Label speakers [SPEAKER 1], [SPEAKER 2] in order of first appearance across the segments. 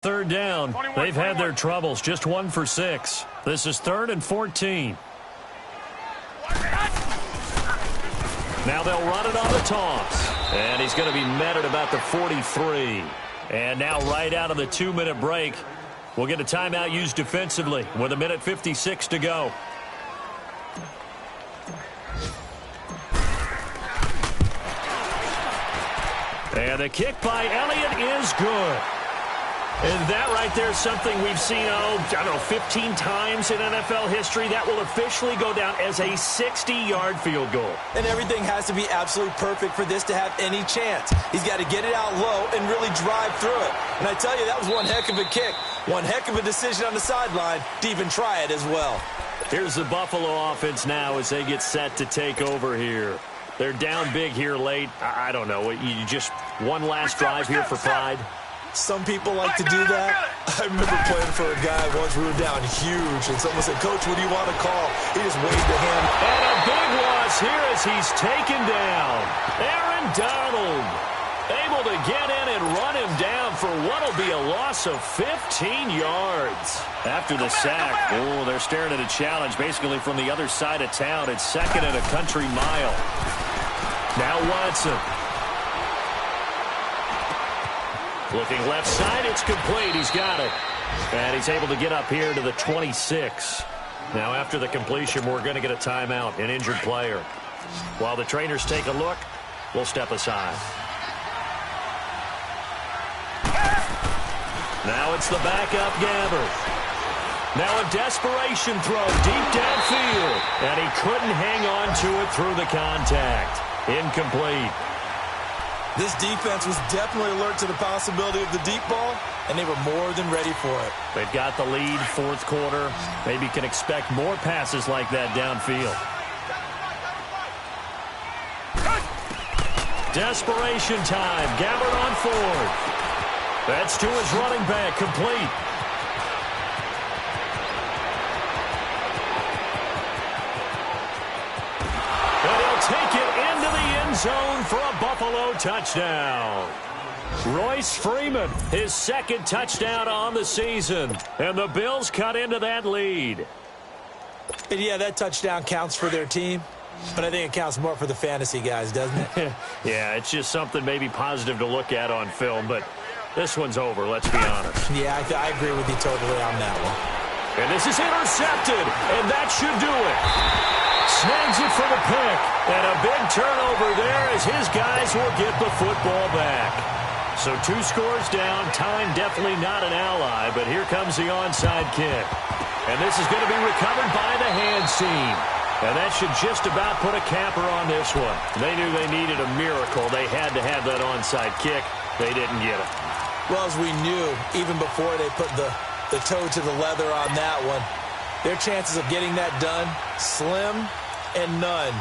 [SPEAKER 1] Third down. They've had their troubles. Just 1 for 6. This is 3rd and 14. Now they'll run it on the toss. And he's going to be met at about the 43. And now right out of the 2-minute break, we'll get a timeout used defensively with 1:56 to go. And the kick by Elliott is good. And that right there is something we've seen, 15 times in NFL history. That will officially go down as a 60-yard field goal.
[SPEAKER 2] And everything has to be absolutely perfect for this to have any chance. He's got to get it out low and really drive through it. And I tell you, that was one heck of a kick. One heck of a decision on the sideline to even try it as well.
[SPEAKER 1] Here's the Buffalo offense now as they get set to take over here. They're down big here late. I don't know. You just one last drive here for pride?
[SPEAKER 2] Some people like to do that. I remember playing for a guy once. We were down huge, and someone said, "Coach, what do you want to call?" He just waved the hand.
[SPEAKER 1] And a big loss here as he's taken down. Aaron Donald able to get in and run him down for what will be a loss of 15 yards. After the sack, they're staring at a challenge basically from the other side of town. It's 2nd and a country mile. Now Watson. Looking left side, it's complete. He's got it. And he's able to get up here to the 26. Now after the completion, we're going to get a timeout, an injured player. While the trainers take a look, we'll step aside. Now it's the backup Gabbert. Now a desperation throw deep downfield. And he couldn't hang on to it through the contact. Incomplete.
[SPEAKER 2] This defense was definitely alert to the possibility of the deep ball, and they were more than ready for it.
[SPEAKER 1] They've got the lead, 4th quarter. Maybe can expect more passes like that downfield. Desperation time. Gabbert on 4th. That's to his running back, complete. And he'll take it into the end zone for a Buffalo touchdown. Royce Freeman, his 2nd touchdown on the season. And the Bills cut into that lead.
[SPEAKER 2] And yeah, that touchdown counts for their team. But I think it counts more for the fantasy guys, doesn't it?
[SPEAKER 1] Yeah, it's just something maybe positive to look at on film. But this one's over, let's be honest.
[SPEAKER 2] Yeah, I agree with you totally on that one.
[SPEAKER 1] And this is intercepted. And that should do it. Snags it for the pick. And a big turnover there as his guys will get the football back. So 2 scores down. Time definitely not an ally, but here comes the onside kick. And this is going to be recovered by the hands team. And that should just about put a capper on this one. They knew they needed a miracle. They had to have that onside kick. They didn't get it.
[SPEAKER 2] Well, as we knew, even before they put the toe to the leather on that one, their chances of getting that done, slim and none.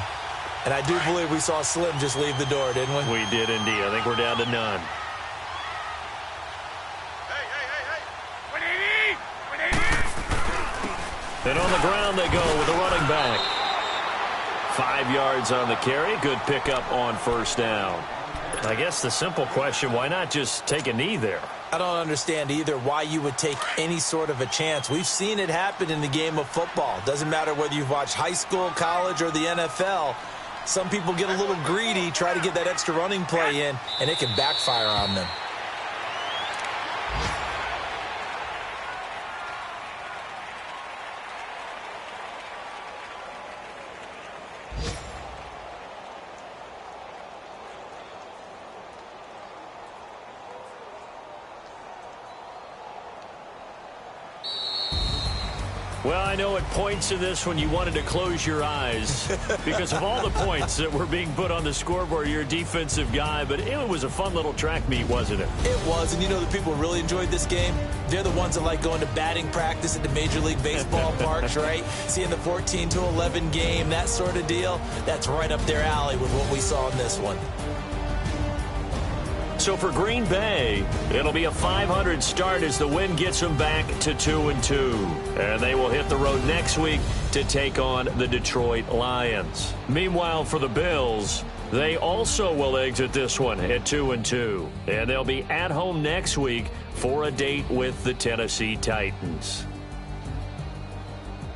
[SPEAKER 2] And I do believe we saw Slim just leave the door, didn't we?
[SPEAKER 1] We did indeed. I think we're down to none. And on the ground they go with the running back. 5 yards on the carry. Good pickup on 1st down. I guess the simple question, why not just take a knee there?
[SPEAKER 2] I don't understand either why you would take any sort of a chance. We've seen it happen in the game of football. Doesn't matter whether you've watched high school, college, or the NFL. Some people get a little greedy, try to get that extra running play in, and it can backfire on them.
[SPEAKER 1] Well, I know at points in this when you wanted to close your eyes because of all the points that were being put on the scoreboard. You're a defensive guy, but it was a fun little track meet, wasn't it?
[SPEAKER 2] It was, and you know the people who really enjoyed this game? They're the ones that like going to batting practice at the Major League Baseball parks, right? Seeing the 14-11 game, that sort of deal. That's right up their alley with what we saw in this one.
[SPEAKER 1] So for Green Bay, it'll be a .500 start as the win gets them back to 2-2. And they will hit the road next week to take on the Detroit Lions. Meanwhile, for the Bills, They also will exit this one at 2-2. And they'll be at home next week for a date with the Tennessee Titans.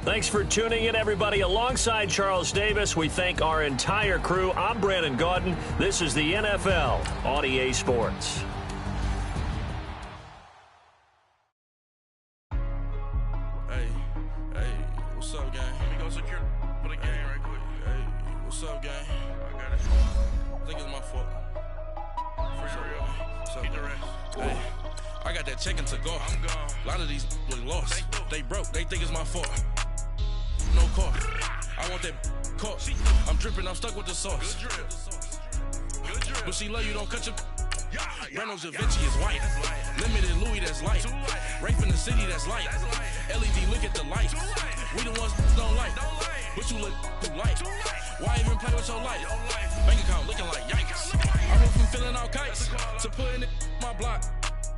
[SPEAKER 1] Thanks for tuning in, everybody. Alongside Charles Davis, we thank our entire crew. I'm Brandon Gaudin. This is the NFL on EA Sports.
[SPEAKER 3] Hey, what's up, gang? Let me go secure for the game right quick. Hey, what's up, gang? I got it. I think it's my fault. For real. What's up, hey, I got that check-in to go. I'm gone. A lot of these look lost. They broke. They think it's my fault. No car. I want that car. I'm dripping. I'm stuck with the sauce. Good drip. But she love you. Don't cut your. Reynolds Da Vinci is white. Limited Louis, that's light. Rape in the city, that's light. LED, look at the lights. We the ones don't like. But you look too light. Why even play with your life? Bank account looking like yikes. I went from filling out kites to putting it in my block.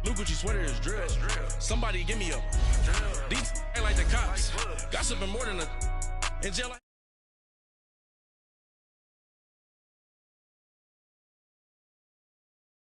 [SPEAKER 3] Blue Gucci sweater is drill. Somebody give me a. These ain't like the cops. Gossiping more than a. In jail.